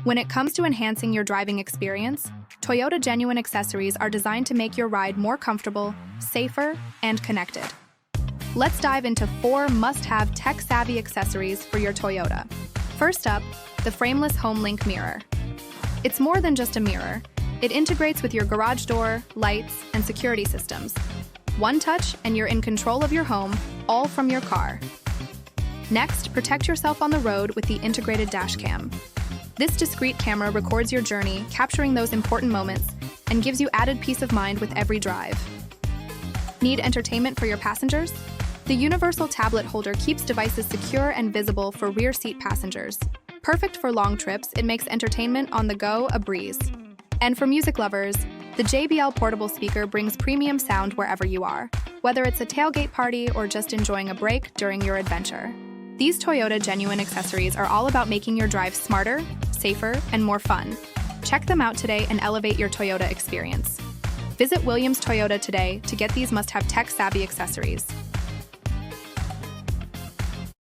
When it comes to enhancing your driving experience, Toyota Genuine accessories are designed to make your ride more comfortable, safer, and connected. Let's dive into 4 must-have tech-savvy accessories for your Toyota. First up, the Frameless HomeLink Mirror. It's more than just a mirror. It integrates with your garage door, lights, and security systems. One touch and you're in control of your home, all from your car. Next, protect yourself on the road with the integrated Dashcam. This discreet camera records your journey, capturing those important moments, and gives you added peace of mind with every drive. Need entertainment for your passengers? The universal tablet holder keeps devices secure and visible for rear seat passengers. Perfect for long trips, it makes entertainment on the go a breeze. And for music lovers, the JBL Portable Speaker brings premium sound wherever you are, whether it's a tailgate party or just enjoying a break during your adventure. These Toyota Genuine accessories are all about making your drive smarter, safer, and more fun. Check them out today and elevate your Toyota experience. Visit Williams Toyota today to get these must-have tech-savvy accessories.